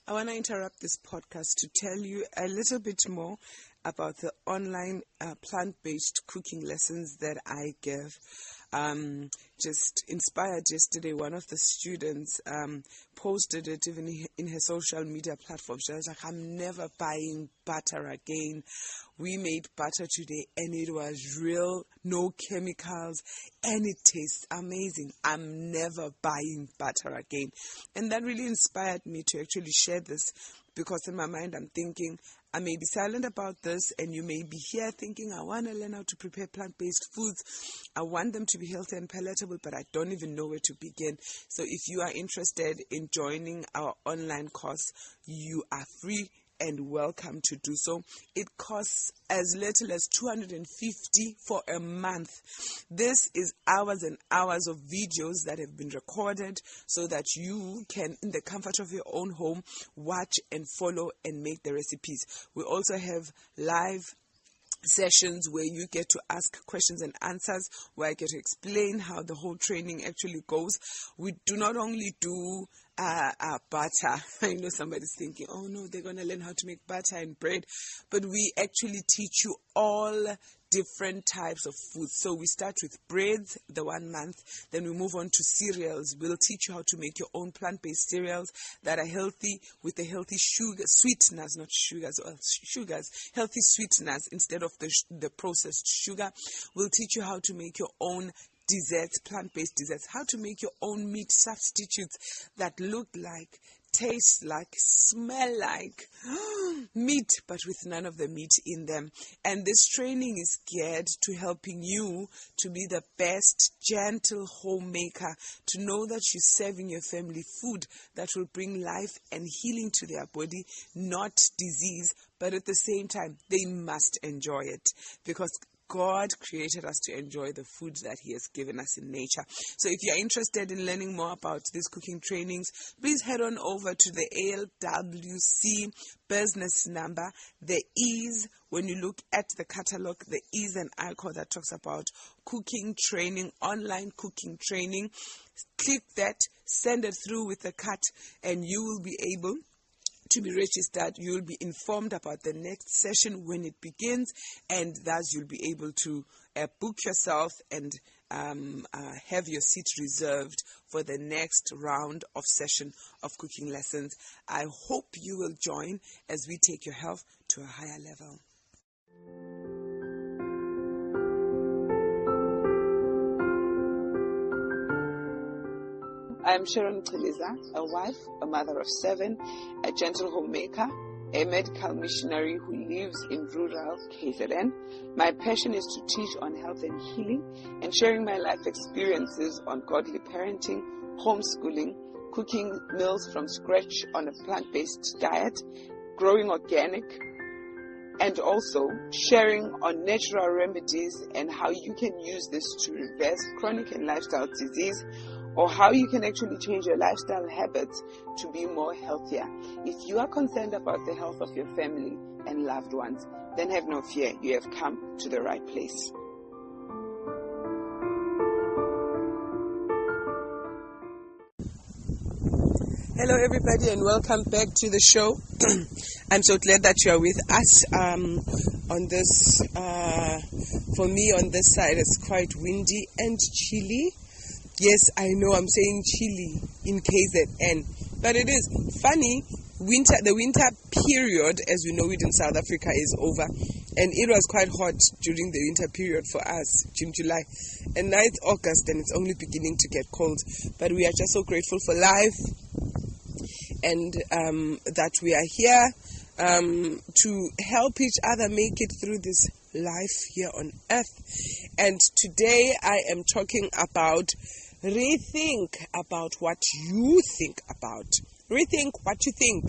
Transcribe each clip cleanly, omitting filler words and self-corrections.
I want to interrupt this podcast to tell you a little bit more about the online plant-based cooking lessons that I give. Just inspired yesterday, one of the students posted it even in her social media platform. She was like, I'm never buying butter again. We made butter today and it was real, no chemicals, and it tastes amazing. I'm never buying butter again. And that really inspired me to actually share this, because in my mind I'm thinking, I may be silent about this and you may be here thinking, I want to learn how to prepare plant-based foods. I want them to be healthy and palatable, but I don't even know where to begin. So if you are interested in joining our online course, you are free and welcome to do so. It costs as little as $250 for a month. This is hours and hours of videos that have been recorded so that you can, in the comfort of your own home, watch and follow and make the recipes. We also have live sessions where you get to ask questions and answers, where I get to explain how the whole training actually goes. We do not only do butter. I know somebody's thinking, oh no, they're going to learn how to make butter and bread. But we actually teach you all different types of foods. So we start with breads, the 1 month, then we move on to cereals. We'll teach you how to make your own plant-based cereals that are healthy with the healthy sweeteners, not sugars, healthy sweeteners instead of the processed sugar. We'll teach you how to make your own desserts, plant-based desserts, how to make your own meat substitutes that look like, taste like, smell like meat, but with none of the meat in them. And this training is geared to helping you to be the best, gentle homemaker, to know that you're serving your family food that will bring life and healing to their body, not disease, but at the same time, they must enjoy it, because God created us to enjoy the food that He has given us in nature. So if you're interested in learning more about these cooking trainings, please head on over to the ALWC business number. There is, when you look at the catalog, there is an icon that talks about cooking training, online cooking training. Click that, send it through with a cut, and you will be able to be registered. You'll be informed about the next session when it begins, and thus you'll be able to book yourself and have your seat reserved for the next round of session of cooking lessons. I hope you will join as we take your health to a higher level. I am Sharon Teliza, a wife, a mother of 7, a gentle homemaker, a medical missionary who lives in rural KZN. My passion is to teach on health and healing and sharing my life experiences on godly parenting, homeschooling, cooking meals from scratch on a plant-based diet, growing organic, and also sharing on natural remedies and how you can use this to reverse chronic and lifestyle disease, or how you can actually change your lifestyle habits to be more healthier. If you are concerned about the health of your family and loved ones, then have no fear. You have come to the right place. Hello everybody, and welcome back to the show. I'm so glad that you are with us on this. For me on this side, it's quite windy and chilly. Yes, I know I'm saying chilly in KZN, but it is funny. The winter period, as we know it in South Africa, is over, and it was quite hot during the winter period for us, June, July, and now it's August and it's only beginning to get cold. But we are just so grateful for life, and that we are here to help each other make it through this life here on earth. And today I am talking about rethink about what you think about. Rethink what you think.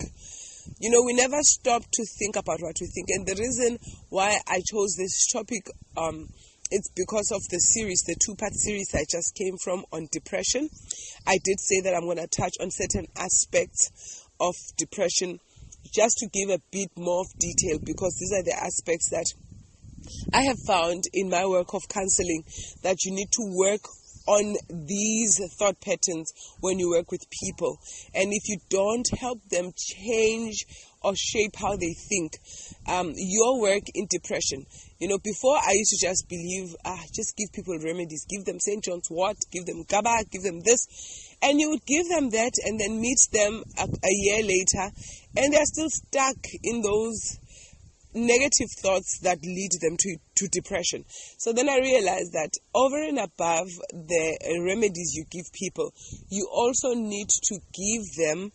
You know, we never stop to think about what we think. And the reason why I chose this topic, it's because of the series, the 2-part series I just came from on depression. I did say that I'm going to touch on certain aspects of depression just to give a bit more of detail, because these are the aspects that I have found in my work of counseling that you need to work on these thought patterns when you work with people. And if you don't help them change or shape how they think, your work in depression. Before I used to just believe, just give people remedies, give them St. John's wort, give them GABA, give them this. And you would give them that and then meet them a year later, and they're still stuck in those negative thoughts that lead them to depression. So then I realized that over and above the remedies you give people, you also need to give them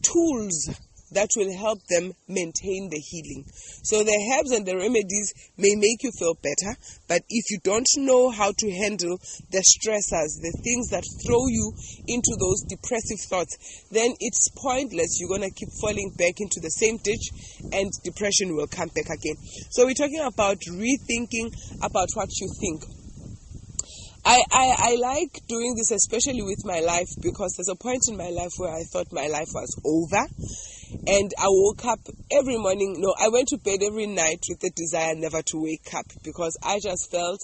tools that will help them maintain the healing. So the herbs and the remedies may make you feel better, but if you don't know how to handle the stressors, the things that throw you into those depressive thoughts, then it's pointless. You're going to keep falling back into the same ditch and depression will come back again. So we're talking about rethinking about what you think. I like doing this, especially with my life, because there's a point in my life where I thought my life was over. And I woke up every morning. I went to bed every night with the desire never to wake up, because I just felt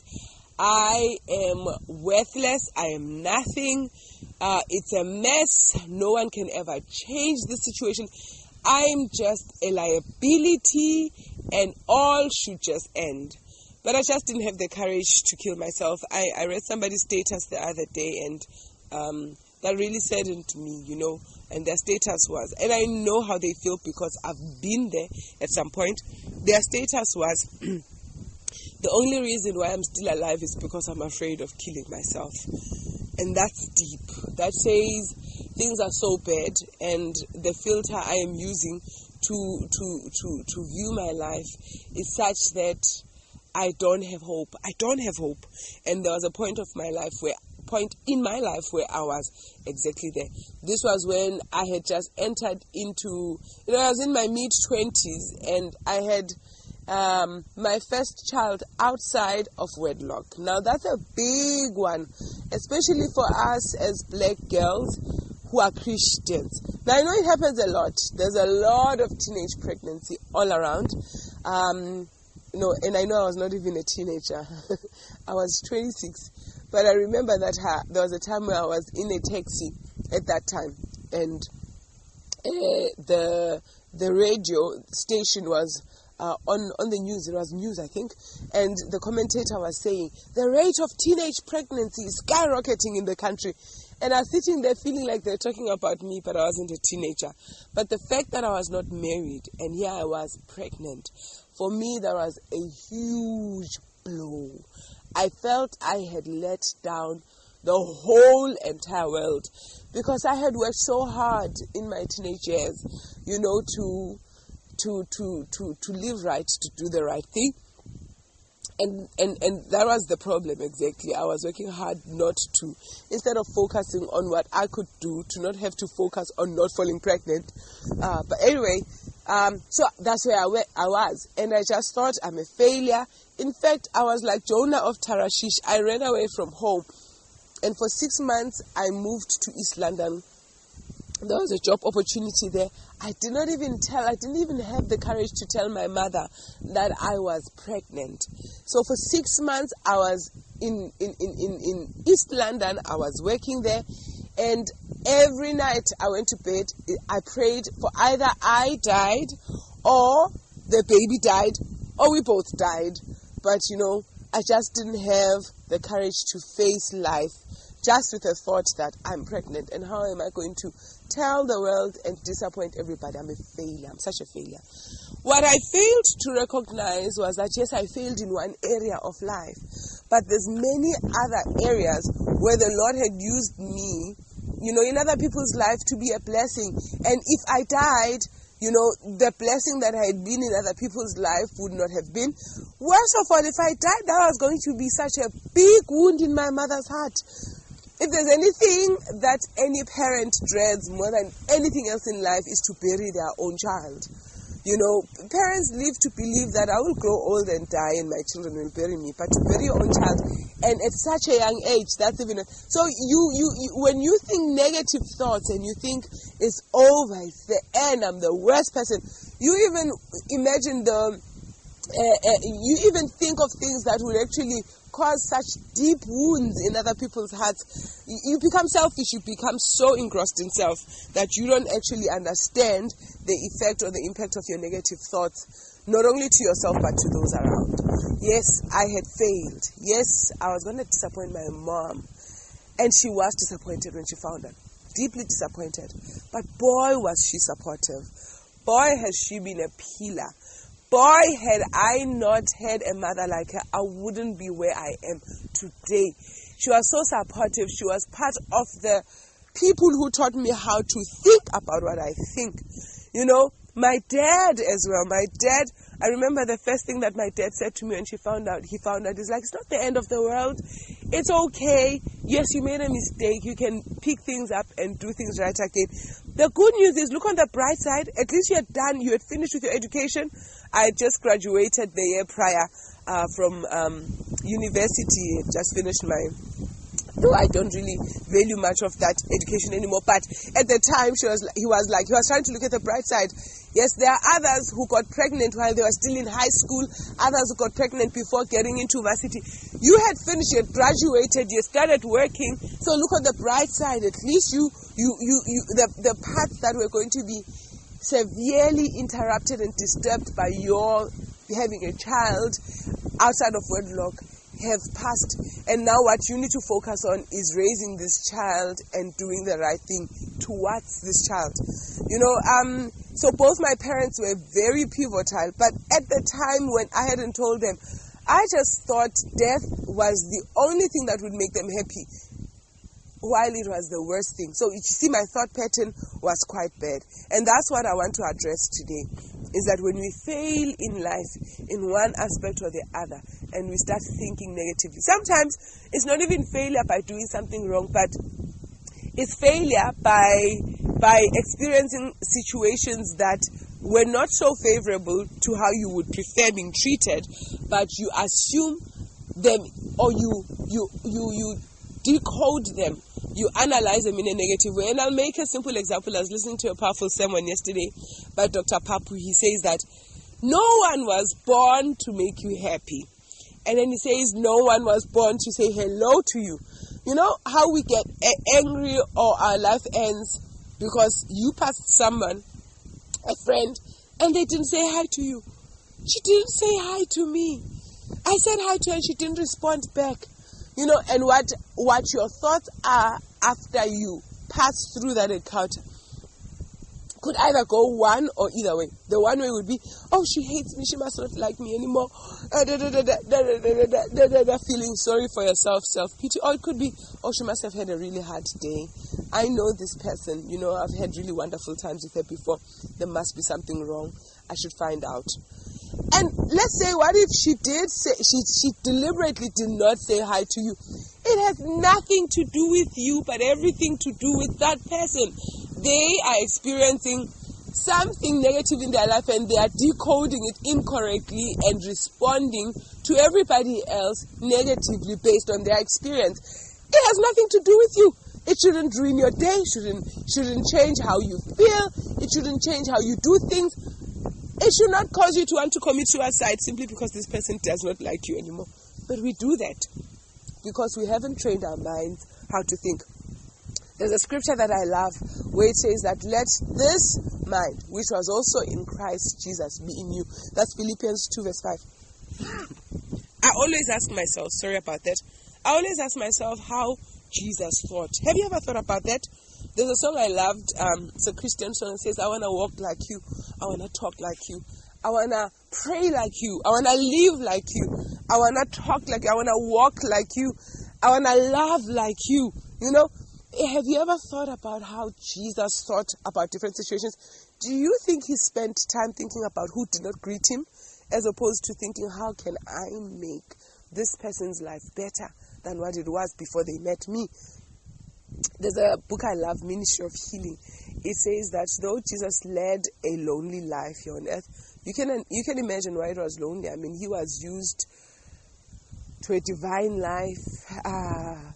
I am worthless. I am nothing. It's a mess. No one can ever change the situation. I'm just a liability and all should just end. But I just didn't have the courage to kill myself. I read somebody's status the other day, and that really saddened me, and their status was, and I know how they feel because I've been there at some point. Their status was, the only reason why I'm still alive is because I'm afraid of killing myself. And that's deep. That says things are so bad, and the filter I am using to view my life is such that I don't have hope. And there was a point in my life where I was exactly there. This was when I had just entered into, I was in my mid-20s, and I had my first child outside of wedlock. Now that's a big one, especially for us as black girls who are Christians. Now I know it happens a lot. There's a lot of teenage pregnancy all around. And I know I was not even a teenager. I was 26. But I remember that there was a time where I was in a taxi at that time. And the radio station was on the news. It was news, I think. And the commentator was saying, the rate of teenage pregnancy is skyrocketing in the country. And I was sitting there feeling like they're talking about me, but I wasn't a teenager. But the fact that I was not married, and here I was pregnant, for me, that was a huge blow. I felt I had let down the whole entire world, because I had worked so hard in my teenage years, to live right, to do the right thing. And that was the problem exactly. I was working hard not to, instead of focusing on what I could do, to not have to focus on not falling pregnant. But anyway, so that's where I was. And I just thought I'm a failure. In fact, I was like Jonah of Tarshish. I ran away from home. And for 6 months, I moved to East London. There was a job opportunity there. I didn't even have the courage to tell my mother that I was pregnant. So for 6 months, I was in East London. I was working there. And every night I went to bed, I prayed for either I died or the baby died or we both died. But, I just didn't have the courage to face life just with the thought that I'm pregnant. And how am I going to tell the world and disappoint everybody? I'm a failure. I'm such a failure. What I failed to recognize was that, yes, I failed in one area of life, but there's many other areas where the Lord had used me, in other people's life to be a blessing. And if I died, the blessing that I had been in other people's life would not have been. Worst of all, if I died, that was going to be such a big wound in my mother's heart. If there's anything that any parent dreads more than anything else in life, is to bury their own child. Parents live to believe that I will grow old and die and my children will bury me. But to bury your own child, and at such a young age, that's even... So you when you think negative thoughts and you think it's over, it's the end, I'm the worst person, you even imagine you even think of things that will actually cause such deep wounds in other people's hearts. You become selfish. You become so engrossed in self that you don't actually understand the effect or the impact of your negative thoughts, not only to yourself but to those around. Yes, I had failed. Yes, I was going to disappoint my mom. And she was disappointed when she found out. Deeply disappointed. But boy, was she supportive. Boy, has she been a pillar. Boy, had I not had a mother like her, I wouldn't be where I am today. She was so supportive. She was part of the people who taught me how to think about what I think. You know, my dad as well. My dad, I remember the first thing that my dad said to me when he found out, he's like, it's not the end of the world. It's okay. Yes, you made a mistake. You can pick things up and do things right again. The good news is, look on the bright side. At least you had finished with your education. I had just graduated the year prior from university. Just finished though I don't really value much of that education anymore. But at the time, he was trying to look at the bright side. Yes, there are others who got pregnant while they were still in high school, others who got pregnant before getting into varsity. You had finished, you had graduated, you started working. So look at the bright side. At least the paths that were going to be severely interrupted and disturbed by your having a child outside of wedlock have passed. And now what you need to focus on is raising this child and doing the right thing towards this child. You know, so both my parents were very pivotal, but at the time when I hadn't told them, I just thought death was the only thing that would make them happy, while it was the worst thing. So you see, my thought pattern was quite bad. And that's what I want to address today, is that when we fail in life in one aspect or the other, and we start thinking negatively, sometimes it's not even failure by doing something wrong, but it's failure by experiencing situations that were not so favorable to how you would prefer being treated, but you assume them, or you decode them, you analyze them in a negative way. And I'll make a simple example. I was listening to a powerful sermon yesterday by Dr. Papu. He says that no one was born to make you happy. And then he says no one was born to say hello to you. You know how we get angry or our life ends because you passed someone, a friend, and they didn't say hi to you. She didn't say hi to me. I said hi to her and she didn't respond back. You know, and what your thoughts are after you pass through that encounter could either go one or either way. The one way would be, oh, she hates me, she must not like me anymore. Feeling sorry for yourself, self-pity. Or it could be, oh, she must have had a really hard day. I know this person, you know, I've had really wonderful times with her before. There must be something wrong. I should find out. And let's say, what if she did say, she deliberately did not say hi to you? It has nothing to do with you, but everything to do with that person. They are experiencing something negative in their life and they are decoding it incorrectly and responding to everybody else negatively based on their experience. It has nothing to do with you. It shouldn't ruin your day, shouldn't change how you feel, it shouldn't change how you do things. It should not cause you to want to commit suicide simply because this person does not like you anymore. But we do that because we haven't trained our minds how to think. There's a scripture that I love where it says that let this mind, which was also in Christ Jesus, be in you. That's Philippians 2 verse 5. I always ask myself, sorry about that, I always ask myself how Jesus thought. Have you ever thought about that? There's a song I loved, it's a Christian song. It says, I want to walk like you, I want to talk like you, I want to pray like you, I want to live like you, I want to talk like you, I want to walk like you, I want to love like you. You know, have you ever thought about how Jesus thought about different situations? Do you think he spent time thinking about who did not greet him, as opposed to thinking, how can I make this person's life better than what it was before they met me? There's a book I love, Ministry of Healing. It says that though Jesus led a lonely life here on earth, you can imagine why it was lonely. I mean, he was used to a divine life,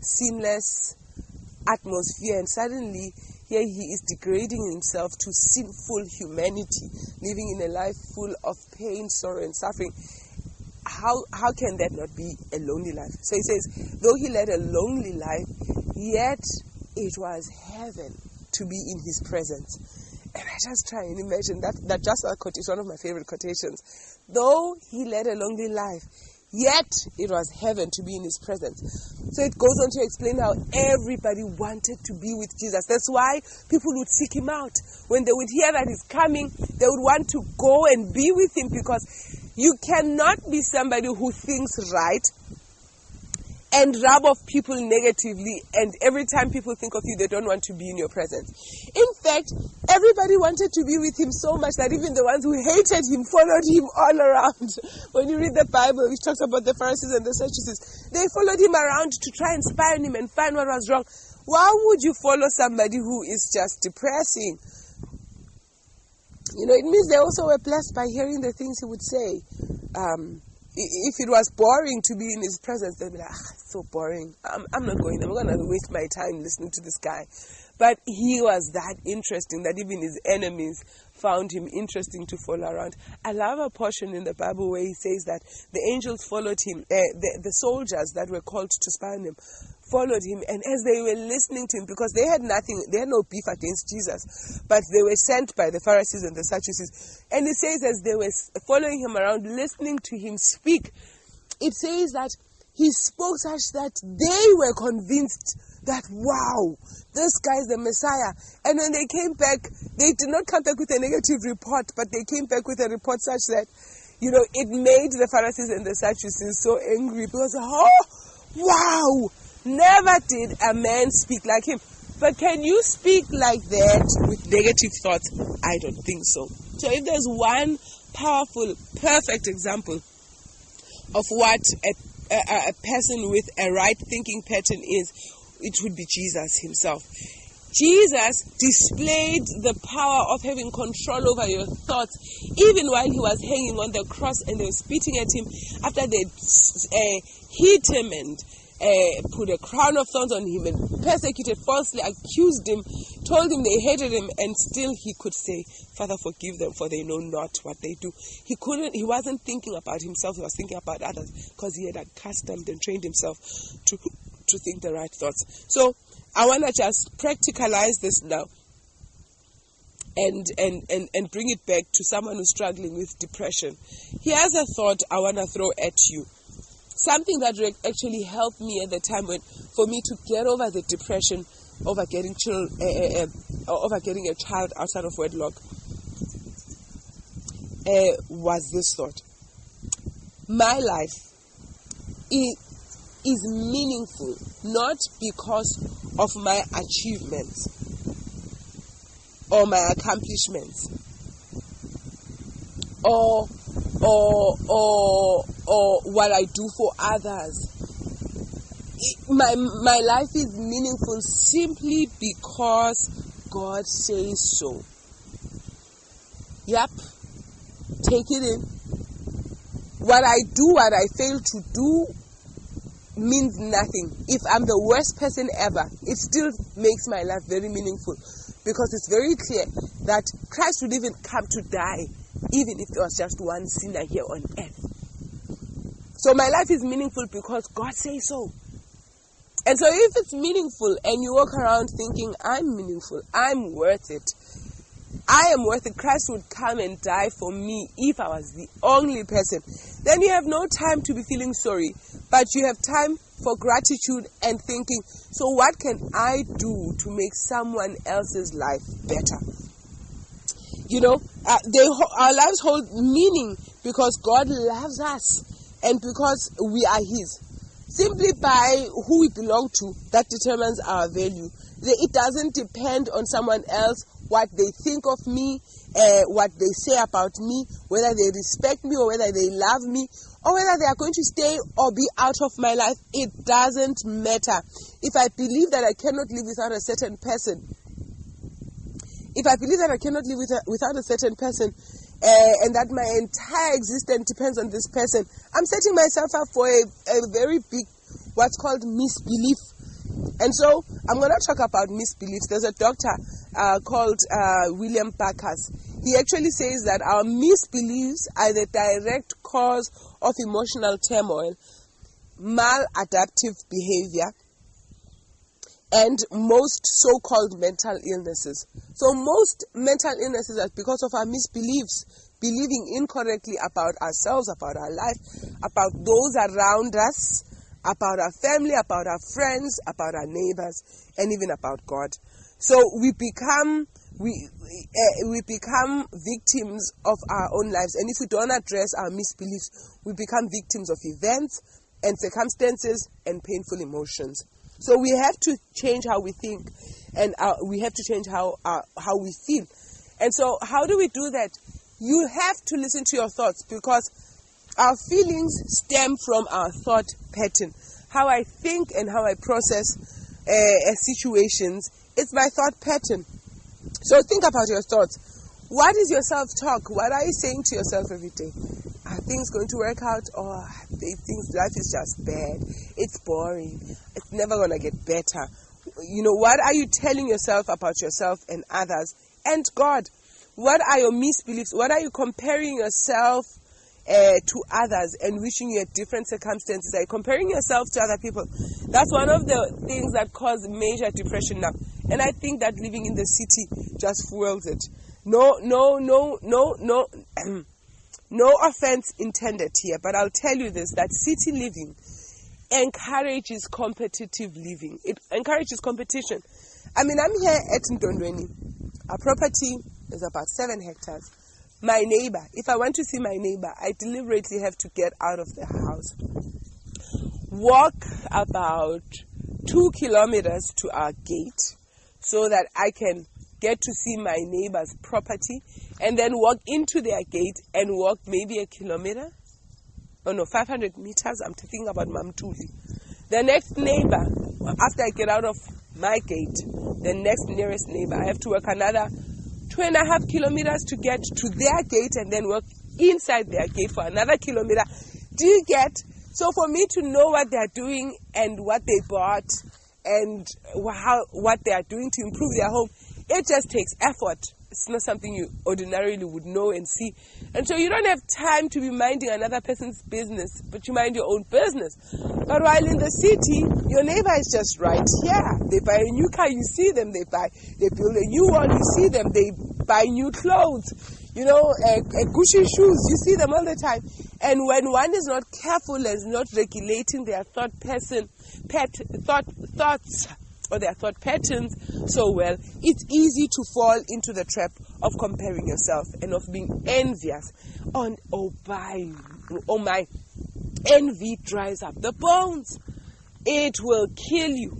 seamless atmosphere, and suddenly here he is degrading himself to sinful humanity, living in a life full of pain, sorrow, and suffering. how can that not be a lonely life? So he says, though he led a lonely life, yet it was heaven to be in his presence. And I just try and imagine that just that quote is one of my favorite quotations. Though he led a lonely life, yet it was heaven to be in his presence. So it goes on to explain how everybody wanted to be with Jesus. That's why people would seek him out. When they would hear that he's coming, they would want to go and be with him, because you cannot be somebody who thinks right and rub off people negatively, and every time people think of you, they don't want to be in your presence. In fact, everybody wanted to be with him so much that even the ones who hated him followed him all around. When you read the Bible, which talks about the Pharisees and the Sadducees, they followed him around to try and spy on him and find what was wrong. Why would you follow somebody who is just depressing? It means they also were blessed by hearing the things he would say. If it was boring to be in his presence, they'd be like, it's so boring. I'm not going. I'm going to waste my time listening to this guy. But he was that interesting that even his enemies found him interesting to follow around. I love a portion in the Bible where he says that the angels followed him, the soldiers that were called to spy on him, followed him, and as they were listening to him, because they had no beef against Jesus, but they were sent by the Pharisees and the Sadducees, and it says as they were following him around, listening to him speak, it says that he spoke such that they were convinced that, wow, this guy is the Messiah. And when they came back, they did not come back with a negative report, but they came back with a report such that, it made the Pharisees and the Sadducees so angry, because, wow, never did a man speak like him. But can you speak like that with negative thoughts? I don't think so. So if there's one powerful, perfect example of what a person with a right thinking pattern is, it would be Jesus himself. Jesus displayed the power of having control over your thoughts even while he was hanging on the cross and they were spitting at him after they hit him and put a crown of thorns on him and persecuted, falsely accused him, told him they hated him, and still he could say, Father, forgive them, for they know not what they do. He wasn't thinking about himself, he was thinking about others, because he had accustomed and trained himself to think the right thoughts. So I want to just practicalize this now and bring it back to someone who's struggling with depression. Here's a thought I want to throw at you. Something that actually helped me at the time for me to get over the depression over getting a child outside of wedlock was this thought. My life is meaningful not because of my achievements or my accomplishments or what I do for others. My life is meaningful simply because God says so. Yep, take it in. What I do, what I fail to do, means nothing. If I'm the worst person ever, it still makes my life very meaningful, because it's very clear that Christ would even come to die even if there was just one sinner here on earth. So my life is meaningful because God says so. And so if it's meaningful and you walk around thinking, I'm meaningful, I'm worth it, I am worth it, Christ would come and die for me if I was the only person, then you have no time to be feeling sorry, but you have time for gratitude and thinking, so what can I do to make someone else's life better? Our lives hold meaning because God loves us and because we are His. Simply by who we belong to, that determines our value. It doesn't depend on someone else, what they think of me, what they say about me, whether they respect me or whether they love me, or whether they are going to stay or be out of my life. It doesn't matter. If I believe that I cannot live without a certain person, and that my entire existence depends on this person, I'm setting myself up for a very big, what's called misbelief. And so I'm going to talk about misbeliefs. There's a doctor called William Backus. he actually says that our misbeliefs are the direct cause of emotional turmoil, maladaptive behavior, and most so-called mental illnesses. So most mental illnesses are because of our misbeliefs, believing incorrectly about ourselves, about our life, about those around us, about our family, about our friends, about our neighbors, and even about God. So we become victims of our own lives, and if we don't address our misbeliefs, we become victims of events and circumstances and painful emotions. So we have to change how we think, and we have to change how we feel. And so how do we do that? You have to listen to your thoughts, because our feelings stem from our thought pattern. How I think and how I process situations, it's my thought pattern. So think about your thoughts. What is your self-talk? What are you saying to yourself every day? Are things going to work out? Or life is just bad. It's boring. It's never going to get better. What are you telling yourself about yourself and others and God? What are your misbeliefs? What are you comparing yourself to others and wishing you had different circumstances? Are you comparing yourself to other people? That's one of the things that cause major depression now. And I think that living in the city just fuels it. No offense intended here, but I'll tell you this, that city living encourages competitive living. It encourages competition. I'm here at Ndondweni. Our property is about 7 hectares. My neighbor, if I want to see my neighbor, I deliberately have to get out of the house, walk about 2 kilometers to our gate so that I can get to see my neighbor's property, and then walk into their gate and walk maybe 1 kilometer. 500 meters. I'm thinking about Mamtuli. The next neighbor, after I get out of my gate, the next nearest neighbor, I have to walk another 2.5 kilometers to get to their gate, and then walk inside their gate for another kilometer. Do you get? So for me to know what they are doing and what they bought and what they are doing to improve their home, it just takes effort. It's not something you ordinarily would know and see. And so you don't have time to be minding another person's business, but you mind your own business. But while in the city, your neighbor is just right here. They buy a new car, you see them. They build a new one, you see them. They buy new clothes, Gucci shoes, you see them all the time. And when one is not careful and is not regulating their thoughts or their thought patterns so well, it's easy to fall into the trap of comparing yourself and of being envious. Oh my, envy dries up the bones. It will kill you.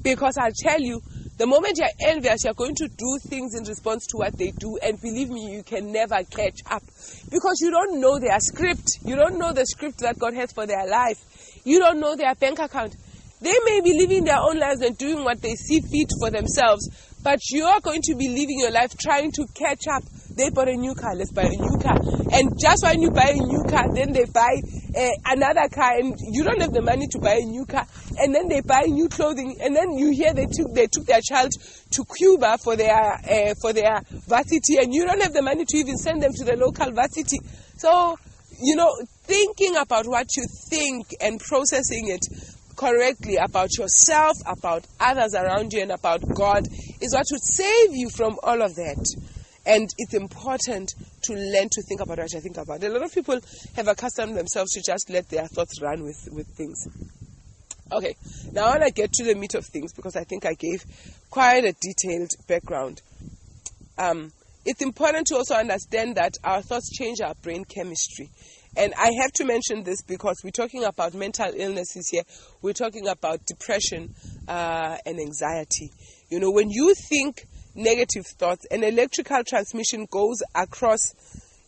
Because I'll tell you, the moment you're envious, you're going to do things in response to what they do, and believe me, you can never catch up. Because you don't know their script. You don't know the script that God has for their life. You don't know their bank account. They may be living their own lives and doing what they see fit for themselves, but you are going to be living your life trying to catch up. They bought a new car, let's buy a new car. And just when you buy a new car, then they buy another car, and you don't have the money to buy a new car. And then they buy new clothing, and then you hear they took their child to Cuba for their varsity, and you don't have the money to even send them to the local varsity. So, thinking about what you think and processing it correctly about yourself, about others around you, and about God is what would save you from all of that. And it's important to learn to think about what you think about. A lot of people have accustomed themselves to just let their thoughts run with things. Okay, now I want to get to the meat of things, because I think I gave quite a detailed background. It's important to also understand that our thoughts change our brain chemistry. And I have to mention this because we're talking about mental illnesses here. We're talking about depression and anxiety. When you think negative thoughts, an electrical transmission goes across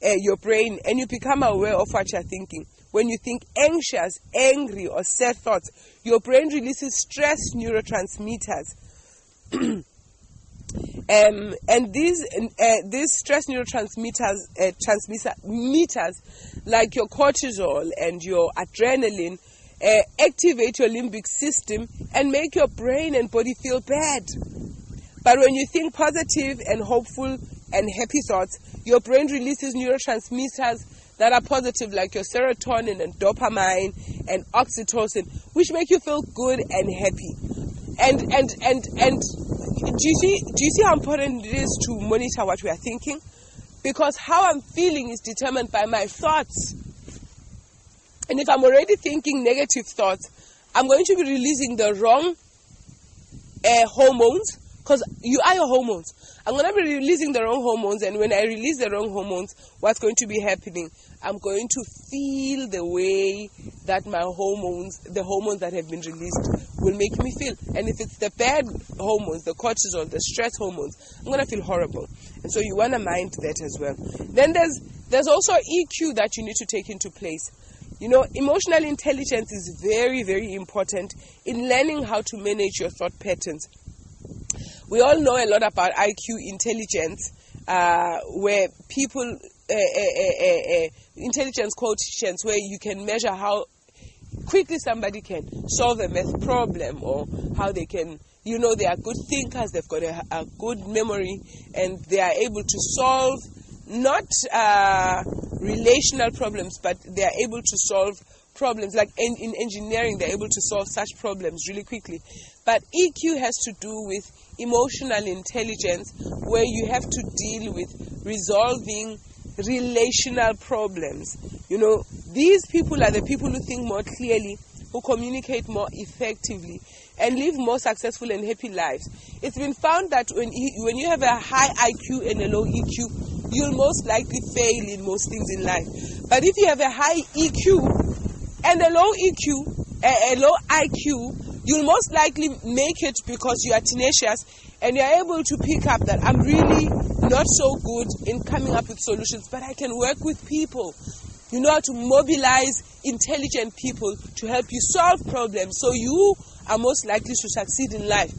your brain, and you become aware of what you're thinking. When you think anxious, angry, or sad thoughts, your brain releases stress neurotransmitters. And these stress neurotransmitters, like your cortisol and your adrenaline, activate your limbic system and make your brain and body feel bad. But when you think positive and hopeful, and happy thoughts, your brain releases neurotransmitters that are positive, like your serotonin and dopamine and oxytocin, which make you feel good and happy. And do you see how important it is to monitor what we are thinking? Because how I'm feeling is determined by my thoughts. And if I'm already thinking negative thoughts, I'm going to be releasing the wrong hormones, because you are your hormones. I'm going to be releasing the wrong hormones, and when I release the wrong hormones, what's going to be happening? I'm going to feel the way that my hormones, the hormones that have been released, will make me feel. And if it's the bad hormones, the cortisol, the stress hormones, I'm going to feel horrible. And so you want to mind that as well. Then there's also EQ that you need to take into place. You know, emotional intelligence is very, very important in learning how to manage your thought patterns. We all know a lot about IQ intelligence, where people, intelligence quotients, where you can measure how quickly somebody can solve a math problem, or how they can, you know, they are good thinkers, they've got a good memory, and they are able to solve not relational problems, but they are able to solve problems. Like in engineering, they're able to solve such problems really quickly. But EQ has to do with emotional intelligence, where you have to deal with resolving relational problems. You know, these people are the people who think more clearly, who communicate more effectively, and live more successful and happy lives. It's been found that when you have a high IQ and a low EQ, you'll most likely fail in most things in life. But if you have a high EQ and a low EQ, a low IQ, you'll most likely make it, because you are tenacious and you're able to pick up that I'm really not so good in coming up with solutions, but I can work with people. You know how to mobilize intelligent people to help you solve problems, so you are most likely to succeed in life.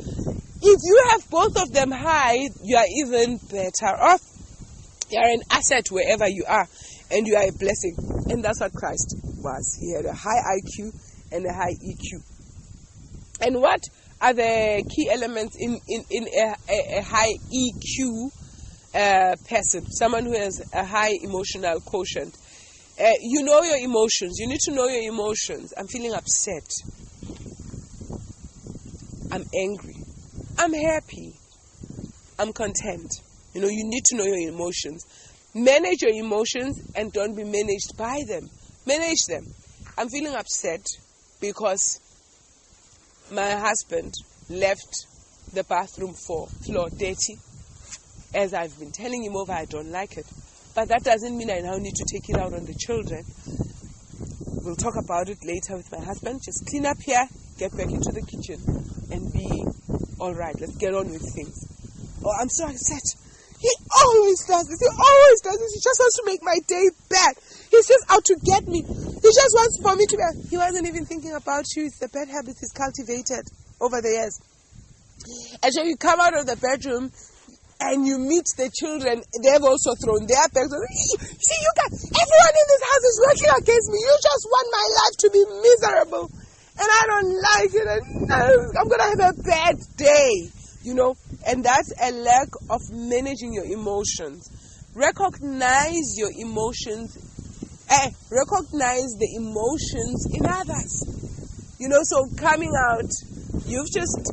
If you have both of them high, you are even better off. You are an asset wherever you are, and you are a blessing. And that's what Christ was. He had a high IQ and a high EQ. And what are the key elements in a high EQ person? Someone who has a high emotional quotient. You know your emotions. You need to know your emotions. I'm feeling upset. I'm angry. I'm happy. I'm content. You know, you need to know your emotions. Manage your emotions and don't be managed by them. Manage them. I'm feeling upset because my husband left the bathroom floor dirty. As I've been telling him over, I don't like it. But that doesn't mean I now need to take it out on the children. We'll talk about it later with my husband. Just clean up here, get back into the kitchen, and be all right. Let's get on with things. Oh, I'm so upset. He always does this. He always does this. He just wants to make my day bad. He's just out to get me. He just wants for me to be... He wasn't even thinking about you. It's the bad habits he's cultivated over the years. And so you come out of the bedroom and you meet the children. They've also thrown their bags. See, you guys, everyone in this house is working against me. You just want my life to be miserable. And I don't like it. And I'm going to have a bad day. You know, and that's a lack of managing your emotions. Recognize your emotions. Recognize the emotions in others. You know, so coming out, you've just,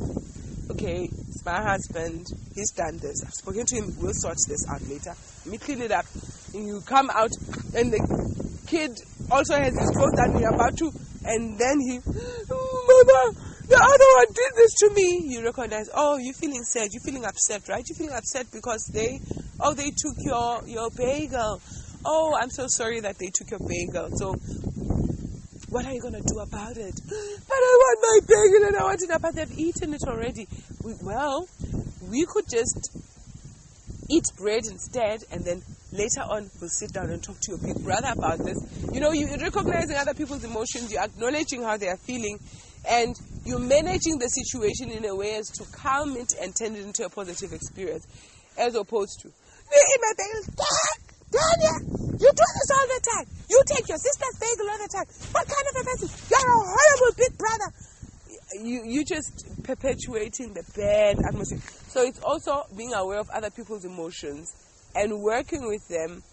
okay, it's my husband, he's done this. I've spoken to him, we'll sort this out later. Let me clean it up. And you come out, and the kid also has his clothes done, you're about to, and then he, Mama, the other one did this to me. You recognize, oh, you're feeling sad, you're feeling upset, right? You're feeling upset because they took your bagel. Oh, I'm so sorry that they took your bagel. So, what are you going to do about it? But I want my bagel and I want it, but they've eaten it already. We could just eat bread instead, and then later on we'll sit down and talk to your big brother about this. You know, you're recognizing other people's emotions, you're acknowledging how they are feeling, and you're managing the situation in a way as to calm it and turn it into a positive experience, as opposed to, my bagel, Dania, you do this all the time. You take your sister's bagel all the time. What kind of a person? You're a horrible big brother. You just perpetuating the bad atmosphere. So it's also being aware of other people's emotions and working with them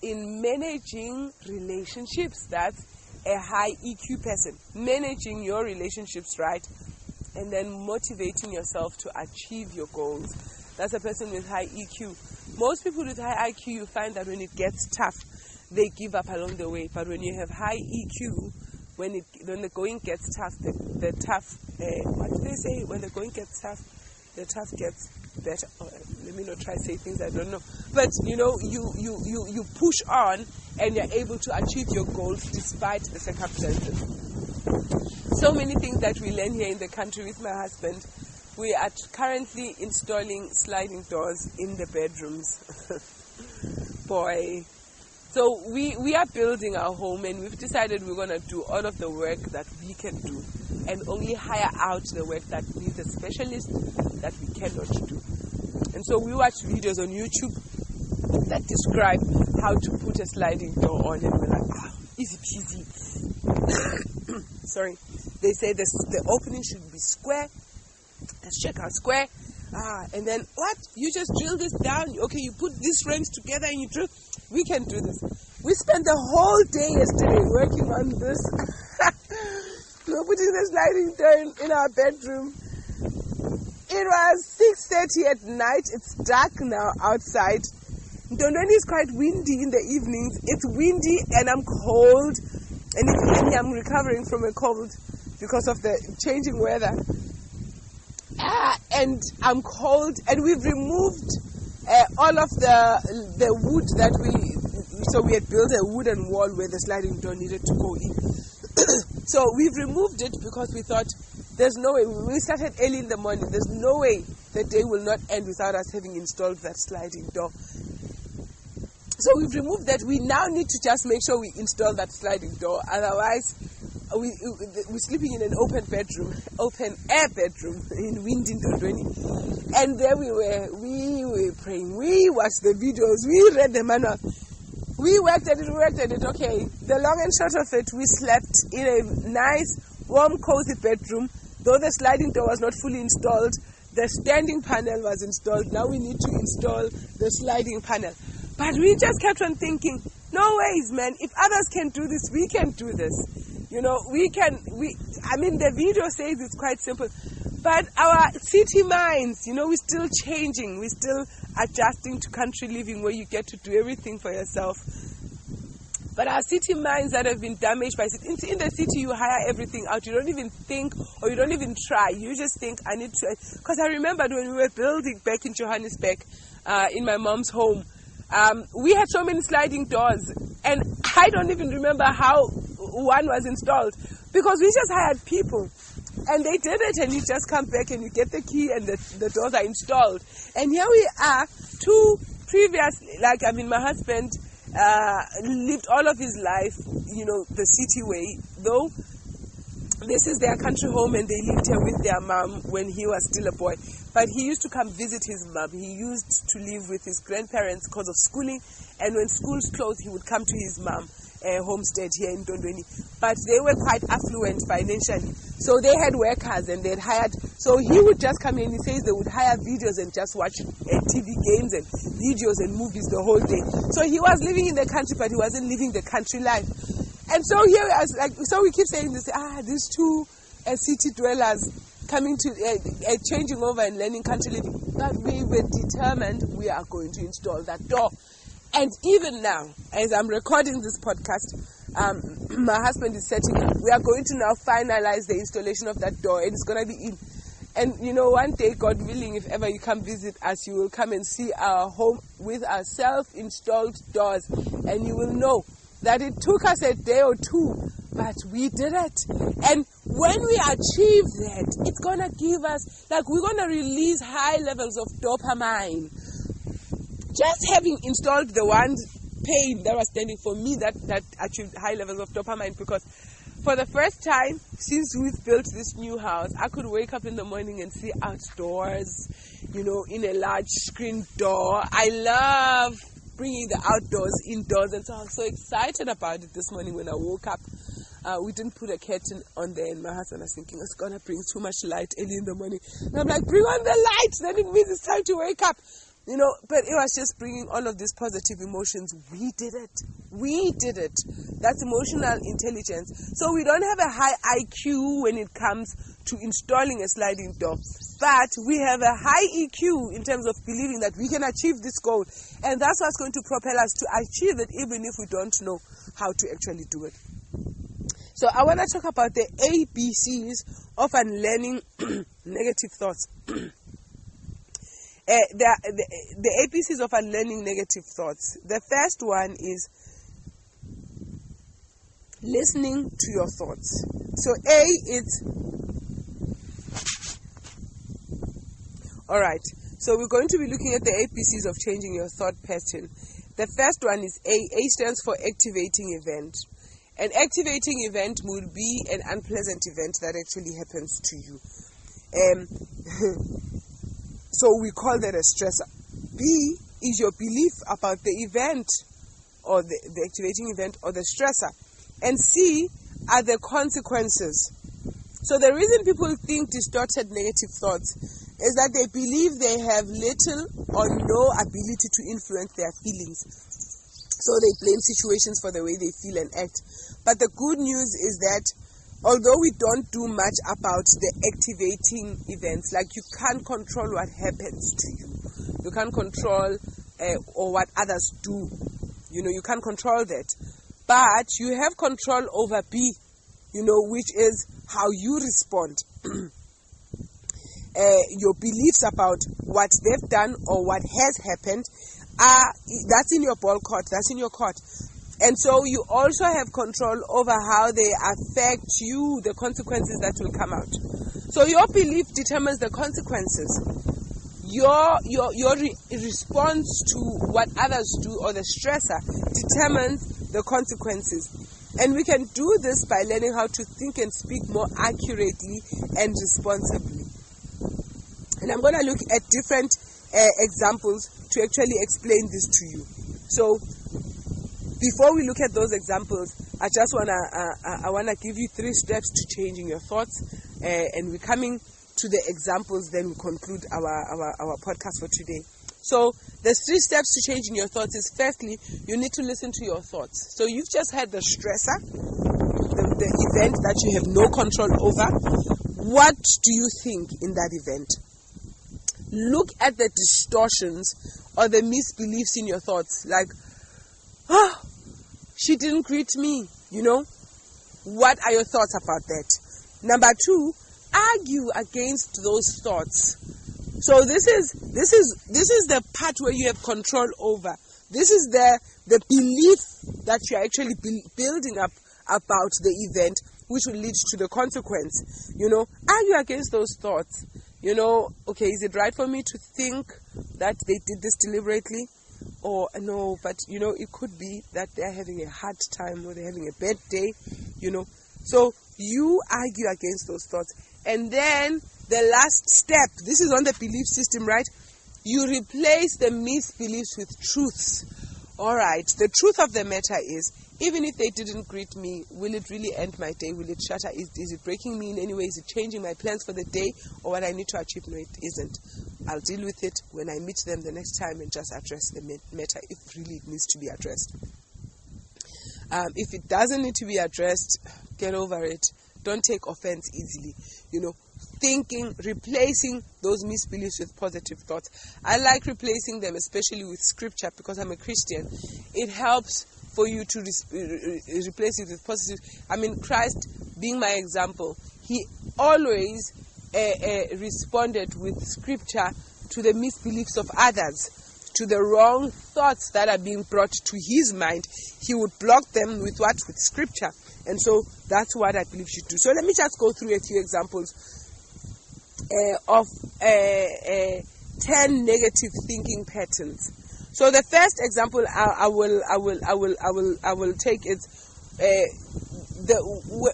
in managing relationships. That's a high EQ person, managing your relationships, right? And then motivating yourself to achieve your goals. That's a person with high EQ. Most people with high IQ, you find that when it gets tough, they give up along the way. But when you have high EQ, when the going gets tough, the tough, what do they say? When the going gets tough, the tough gets better. Let me not try to say things I don't know. But you push on, and you're able to achieve your goals despite the circumstances. So many things that we learn here in the country with my husband. We are currently installing sliding doors in the bedrooms. Boy. So we are building our home, and we've decided we're going to do all of the work that we can do and only hire out the work that needs a specialist that we cannot do. And so we watch videos on YouTube that describe how to put a sliding door on, and we're like, easy peasy. Sorry. They say the opening should be square. Let's check out square. And then what? You just drill this down. Okay, you put these frames together and you drill. We can do this. We spent the whole day yesterday working on this. We're putting the sliding door in our bedroom. It was 6:30 at night. It's dark now outside. Ndondoni is quite windy in the evenings. It's windy and I'm cold. And if you hear me, I'm recovering from a cold because of the changing weather. And I'm cold, and we've removed all of the wood that so we had built a wooden wall where the sliding door needed to go in. So we've removed it because we thought there's no way. We started early in the morning. There's no way the day will not end without us having installed that sliding door. So we've removed that. We now need to just make sure we install that sliding door. Otherwise, we're sleeping in an open air bedroom in windy Ndondoni. And there we were praying. We watched the videos. We read the manual. We worked at it. Okay, the long and short of it, we slept in a nice, warm, cozy bedroom. Though the sliding door was not fully installed, the standing panel was installed. Now we need to install the sliding panel. But we just kept on thinking, no ways, man. If others can do this, we can do this. The video says it's quite simple. But our city minds, we're still changing. We're still adjusting to country living where you get to do everything for yourself. But our city minds that have been damaged by city, in the city you hire everything out. You don't even think or you don't even try. You just think, I need to. Because I remember when we were building back in Johannesburg, in my mom's home, we had so many sliding doors. And I don't even remember how one was installed. Because we just hired people. And they did it, and you just come back and you get the key and the doors are installed. And here we are, my husband lived all of his life, the city way, though this is their country home and they lived here with their mom when he was still a boy. But he used to come visit his mom. He used to live with his grandparents because of schooling, and when schools closed, he would come to his mom. Homestead here in Ndondoni, but they were quite affluent financially, so they had workers and they'd hired. So he would just come in. He says they would hire videos and just watch TV games and videos and movies the whole day. So he was living in the country, but he wasn't living the country life. And so here, so we keep saying this: these two city dwellers coming to changing over and learning country living. But we were determined we are going to install that door. And even now, as I'm recording this podcast, my husband is setting up. We are going to now finalize the installation of that door, and it's going to be in. And one day, God willing, if ever you come visit us, you will come and see our home with our self-installed doors, and you will know that it took us a day or two, but we did it. And when we achieve that, it's going to give us, we're going to release high levels of dopamine. Just having installed the one pain that was standing for me, that achieved high levels of dopamine, because for the first time since we've built this new house, I could wake up in the morning and see outdoors, in a large screen door. I love bringing the outdoors indoors, and so I was so excited about it this morning when I woke up. We didn't put a curtain on there, and my husband was thinking it's going to bring too much light early in the morning. And I'm like, bring on the light, then it means it's time to wake up. But it was just bringing all of these positive emotions. We did it. That's emotional intelligence. So we don't have a high IQ when it comes to installing a sliding door, but we have a high EQ in terms of believing that we can achieve this goal, and that's what's going to propel us to achieve it, even if we don't know how to actually do it. So I want to talk about the ABCs of unlearning negative thoughts. The ABCs of unlearning negative thoughts. The first one is listening to your thoughts. So A, it's alright. So we're going to be looking at the ABCs of changing your thought pattern. The first one is A. A stands for activating event. An activating event would be an unpleasant event that actually happens to you. So we call that a stressor. B is your belief about the event, or the activating event, or the stressor. And C are the consequences. So the reason people think distorted negative thoughts is that they believe they have little or no ability to influence their feelings. So they blame situations for the way they feel and act. But the good news is that although we don't do much about the activating events, like you can't control what happens to you. You can't control or what others do. You can't control that. But you have control over B, which is how you respond. Your beliefs about what they've done or what has happened, that's in your ball court, that's in your court. And so you also have control over how they affect you, the consequences that will come out. So your belief determines the consequences. Your response to what others do, or the stressor, determines the consequences. And we can do this by learning how to think and speak more accurately and responsibly. And I'm going to look at different examples to actually explain this to you. So before we look at those examples, I wanna give you 3 steps to changing your thoughts, and we're coming to the examples. Then we conclude our podcast for today. So the 3 steps to changing your thoughts is, firstly, you need to listen to your thoughts. So you've just had the stressor, the event that you have no control over. What do you think in that event? Look at the distortions or the misbeliefs in your thoughts, like, she didn't greet me, What are your thoughts about that? Number 2, argue against those thoughts. So this is the part where you have control over. This is the belief that you're actually building up about the event, which will lead to the consequence. Argue against those thoughts. Okay, is it right for me to think that they did this deliberately? Or no, but it could be that they're having a hard time, or they're having a bad day, So you argue against those thoughts. And then the last step, this is on the belief system, right? You replace the misbeliefs with truths. All right, the truth of the matter is, even if they didn't greet me, will it really end my day? Will it shatter? Is it breaking me in any way? Is it changing my plans for the day, or what I need to achieve? No, it isn't. I'll deal with it when I meet them the next time and just address the matter if really it needs to be addressed. If it doesn't need to be addressed, get over it. Don't take offense easily. Thinking, replacing those misbeliefs with positive thoughts. I like replacing them, especially with scripture, because I'm a Christian. It helps for you to replace it with positive. Christ being my example, he always responded with scripture to the misbeliefs of others, to the wrong thoughts that are being brought to his mind. He would block them with what? With scripture. And so that's what I believe you should do. So let me just go through a few examples of 10 negative thinking patterns. So the first example I will take is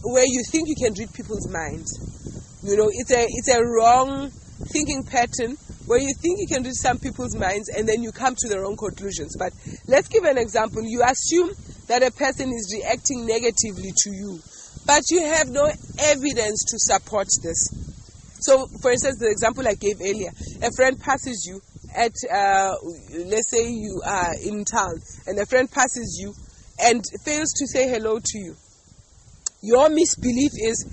where you think you can read people's minds. It's a wrong thinking pattern where you think you can read some people's minds and then you come to the wrong conclusions. But let's give an example. You assume that a person is reacting negatively to you, but you have no evidence to support this. So, for instance, the example I gave earlier, a friend passes you at, let's say you are in town and a friend passes you and fails to say hello to you. Your misbelief is,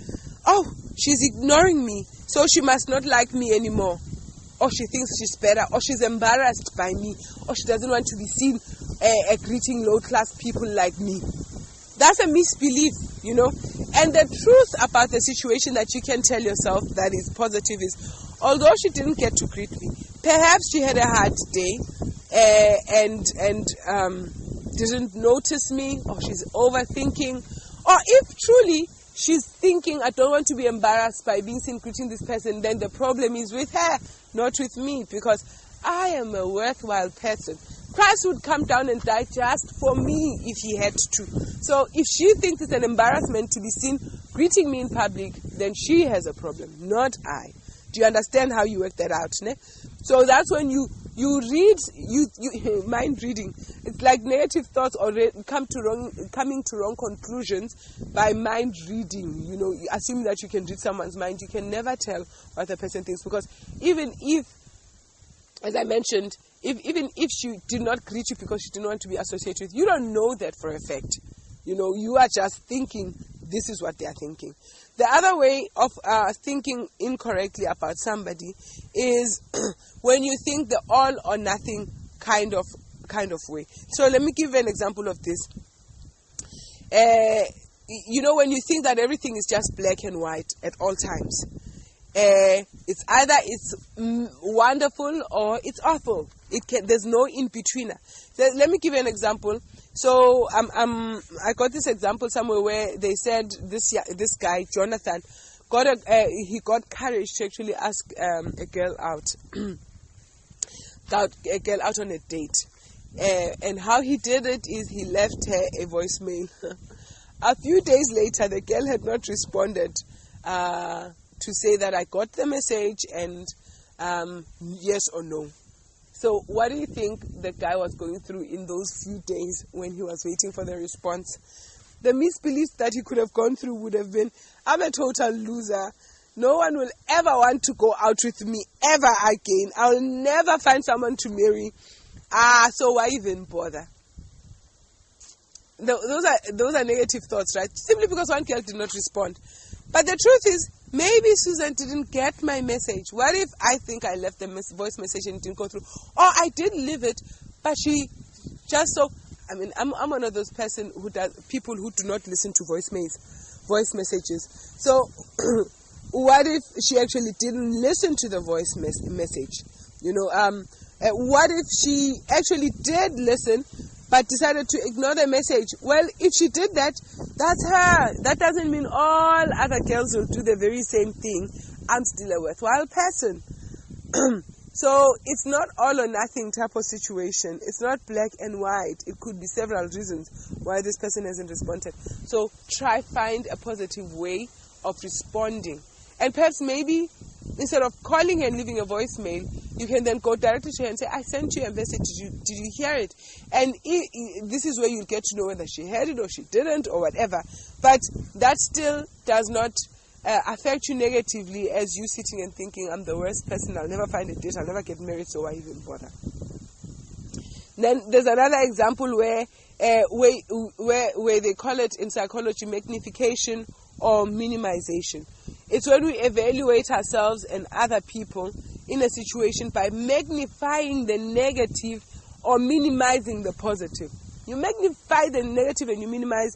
oh, she's ignoring me, so she must not like me anymore. Or she thinks she's better, or she's embarrassed by me, or she doesn't want to be seen greeting low-class people like me. That's a misbelief, you know. And the truth about the situation that you can tell yourself that is positive is, although she didn't get to greet me, perhaps she had a hard day and didn't notice me, or she's overthinking, or if truly she's thinking, I don't want to be embarrassed by being seen greeting this person, then the problem is with her, not with me, because I am a worthwhile person. Christ would come down and die just for me if he had to. So if she thinks it's an embarrassment to be seen greeting me in public, then she has a problem, not I. Do you understand how you work that out? Ne? So that's when you read, mind reading. It's like negative thoughts or coming to wrong conclusions by mind reading. You know, assuming that you can read someone's mind, you can never tell what the person thinks, because even if, as I mentioned, even if she did not greet you because she didn't want to be associated with you, don't know that for a fact. You know, you are just thinking this is what they are thinking. The other way of thinking incorrectly about somebody is when you think the all or nothing kind of way. So let me give you an example of this. You know, when you think that everything is just black and white at all times, it's either it's wonderful or it's awful. There's no in betweener. So let me give you an example. So I got this example somewhere where they said this guy Jonathan got courage to actually ask a girl out on a date, and how he did it is he left her a voicemail. A few days later, the girl had not responded to say that I got the message and yes or no. So what do you think the guy was going through in those few days when he was waiting for the response? The misbelief that he could have gone through would have been, I'm a total loser. No one will ever want to go out with me ever again. I'll never find someone to marry. So why even bother? Those are negative thoughts, right? Simply because one girl did not respond. But the truth is, maybe Susan didn't get my message. What if I think I left the voice message and it didn't go through? Or I did leave it, but she just so... I mean, I'm one of those people who do not listen to voice messages. So, what if she actually didn't listen to the voice message? You know, what if she actually did listen, but decided to ignore the message? Well, if she did that, that's her. That doesn't mean all other girls will do the very same thing. I'm still a worthwhile person. So it's not all or nothing type of situation. It's not black and white. It could be several reasons why this person hasn't responded. So find a positive way of responding. And perhaps maybe instead of calling and leaving a voicemail, you can then go directly to her and say, I sent you a message. Did you hear it? And this is where you'll get to know whether she heard it or she didn't or whatever. But that still does not affect you negatively as you sitting and thinking, I'm the worst person, I'll never find a date, I'll never get married, so why even bother? Then there's another example where they call it in psychology magnification or minimization. It's when we evaluate ourselves and other people in a situation by magnifying the negative or minimizing the positive. You magnify the negative and you minimize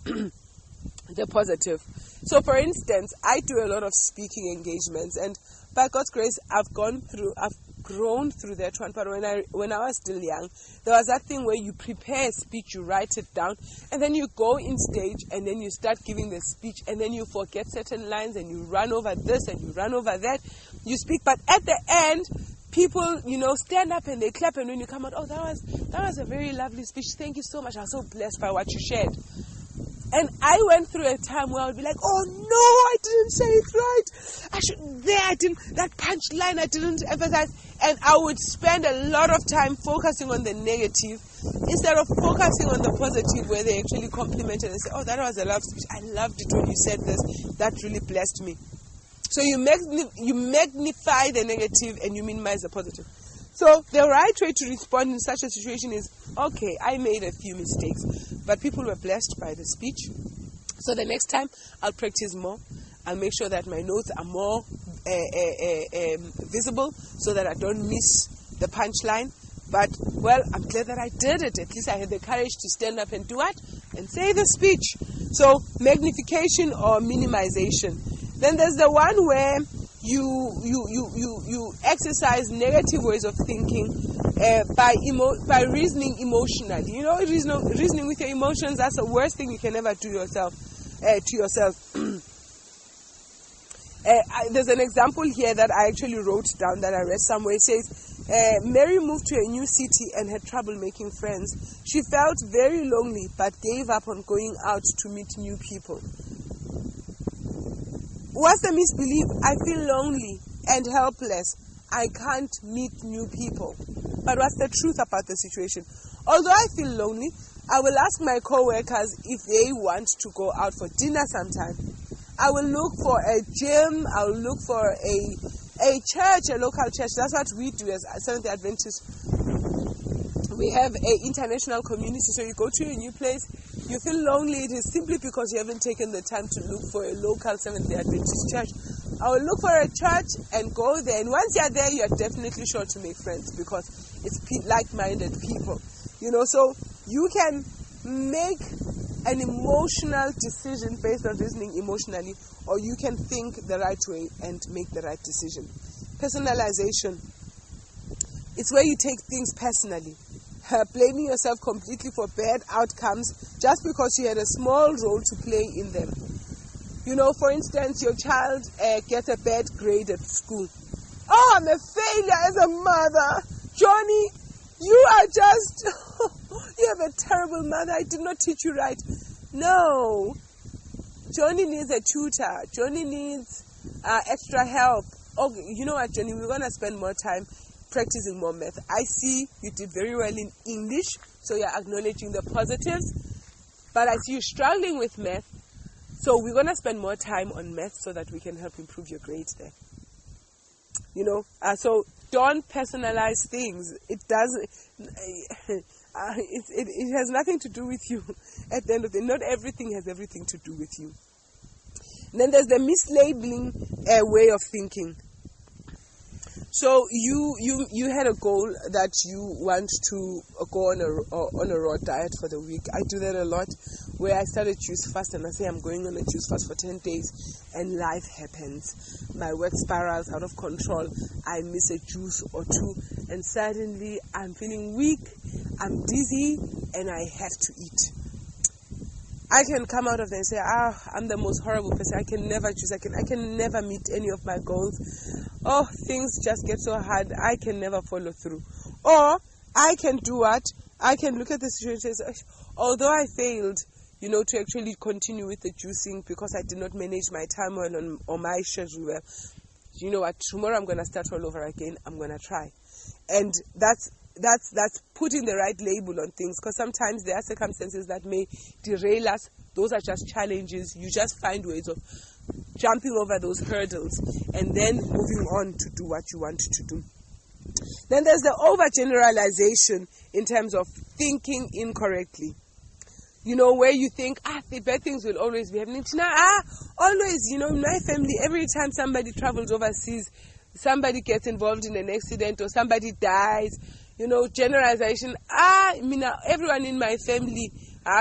the positive. So, for instance, I do a lot of speaking engagements, and by God's grace, I've grown through that one. But when I was still young, there was that thing where you prepare a speech, you write it down, and then you go in stage, and then you start giving the speech, and then you forget certain lines, and you run over this, and you run over that. You speak, but at the end, people, stand up and they clap, and when you come out, oh, that was a very lovely speech. Thank you so much. I was so blessed by what you shared. And I went through a time where I would be like, oh no, I didn't say it right. That punchline I didn't emphasize. And I would spend a lot of time focusing on the negative instead of focusing on the positive, where they actually complimented and say, oh, that was a love speech. I loved it when you said this. That really blessed me. So you magnify the negative and you minimize the positive. So the right way to respond in such a situation is, okay, I made a few mistakes, but people were blessed by the speech. So the next time I'll practice more. I'll make sure that my notes are more visible so that I don't miss the punchline. But, well, I'm glad that I did it. At least I had the courage to stand up and do what? And say the speech. So magnification or minimization. Then there's the one where you exercise negative ways of thinking by reasoning emotionally. You know, reasoning with your emotions, that's the worst thing you can ever do to yourself. There's an example here that I actually wrote down that I read somewhere. It says, Mary moved to a new city and had trouble making friends. She felt very lonely but gave up on going out to meet new people. What's the misbelief? I feel lonely and helpless. I can't meet new people. But what's the truth about the situation? Although I feel lonely, I will ask my co-workers if they want to go out for dinner sometime. I will look for a gym. I will look for a church, a local church. That's what we do as Seventh-day Adventists. We have an international community. So you go to a new place, you feel lonely. It is simply because you haven't taken the time to look for a local Seventh-day Adventist church. I will look for a church and go there. And once you're there, you're definitely sure to make friends because it's like-minded people. You know, so you can make an emotional decision based on reasoning emotionally, or you can think the right way and make the right decision. Personalization. It's where you take things personally, blaming yourself completely for bad outcomes just because you had a small role to play in them. You know, for instance, your child gets a bad grade at school. Oh, I'm a failure as a mother. Johnny, you are just, you have a terrible mother. I did not teach you right. No. Johnny needs a tutor. Johnny needs extra help. Okay, you know what, Johnny? We're going to spend more time practicing more math. I see you did very well in English, so you're acknowledging the positives. But I see you struggling with math, so we're going to spend more time on math so that we can help improve your grades there. You know, so don't personalize things. It doesn't. It has nothing to do with you. At the end of the day, not everything has everything to do with you. And then there's the mislabeling way of thinking. So you had a goal that you want to go on a raw diet for the week. I do that a lot, where I started juice fast and I say I'm going on a juice fast for 10 days, and life happens. My work spirals out of control. I miss a juice or two, and suddenly I'm feeling weak, I'm dizzy, and I have to eat. I can come out of there and say, I'm the most horrible person. I can never choose. I can never meet any of my goals. Oh, things just get so hard. I can never follow through. Or I can do what? I can look at the situation and say, although I failed, to actually continue with the juicing because I did not manage my time well or my schedule well. You know what? Tomorrow I'm going to start all over again. I'm going to try. And that's putting the right label on things, because sometimes there are circumstances that may derail us. Those are just challenges. You just find ways of jumping over those hurdles and then moving on to do what you want to do. Then there's the overgeneralization in terms of thinking incorrectly. Where you think, the bad things will always be happening. Always, in my family, every time somebody travels overseas, somebody gets involved in an accident or somebody dies. Generalization. Everyone in my family,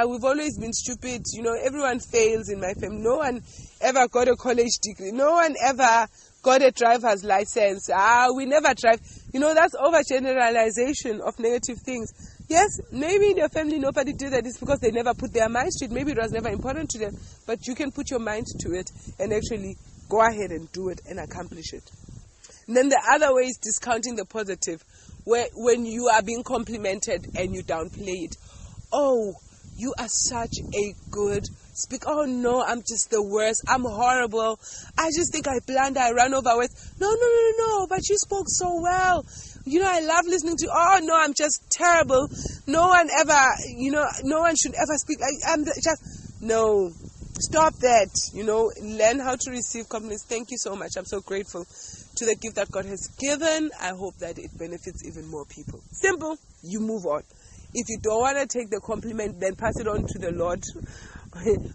we've always been stupid. Everyone fails in my family. No one ever got a college degree. No one ever got a driver's license. We never drive. That's overgeneralization of negative things. Yes, maybe in your family nobody did that. It's because they never put their minds to it. Maybe it was never important to them. But you can put your mind to it and actually go ahead and do it and accomplish it. And then the other way is discounting the positive. When you are being complimented and you downplay it. Oh, you are such a good speaker. Oh no, I'm just the worst. I'm horrible. I just think I blunder, I run over with. No, but you spoke so well. I love listening to you. Oh no, I'm just terrible. No one should ever speak like no. Stop that. Learn how to receive compliments. Thank you so much. I'm so grateful. to the gift that God has given. I hope that it benefits even more people. Simple. You move on. If you don't want to take the compliment, then pass it on to the Lord.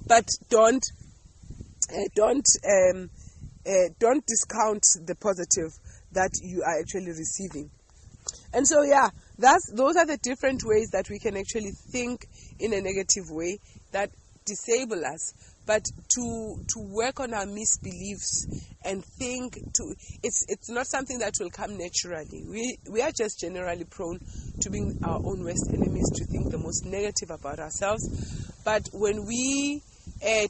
But don't discount the positive that you are actually receiving. And so, those are the different ways that we can actually think in a negative way that disable us. But to work on our misbeliefs and think it's not something that will come naturally. We are just generally prone to being our own worst enemies, to think the most negative about ourselves. But when we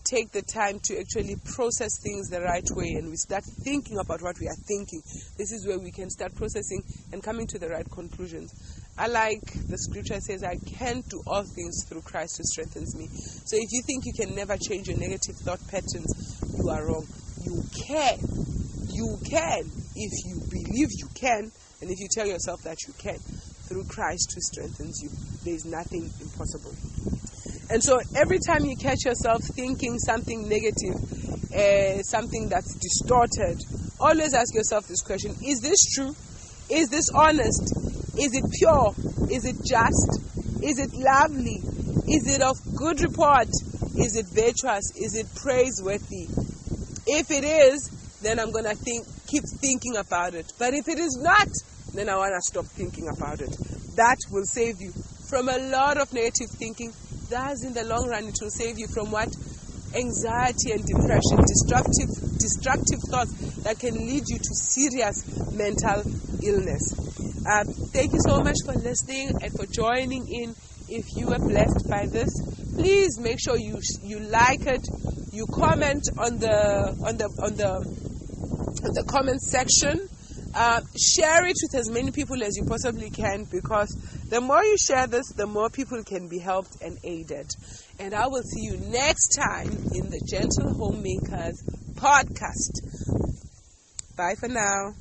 take the time to actually process things the right way, and we start thinking about what we are thinking, this is where we can start processing and coming to the right conclusions. I like the scripture says, I can do all things through Christ who strengthens me. So if you think you can never change your negative thought patterns, you are wrong. You can. You can if you believe you can, and if you tell yourself that you can. Through Christ who strengthens you, there is nothing impossible. And so every time you catch yourself thinking something negative, something that's distorted, always ask yourself this question: is this true? Is this honest? Is it pure? Is it just? Is it lovely? Is it of good report? Is it virtuous? Is it praiseworthy? If it is, then I'm going to keep thinking about it. But if it is not, then I want to stop thinking about it. That will save you from a lot of negative thinking. Thus, in the long run, it will save you from what? Anxiety and depression, destructive thoughts that can lead you to serious mental illness. Thank you so much for listening and for joining in. If you were blessed by this, please make sure you like it, you comment on the comment section. Share it with as many people as you possibly can, because the more you share this, the more people can be helped and aided. And I will see you next time in the Gentle Homemakers podcast. Bye for now.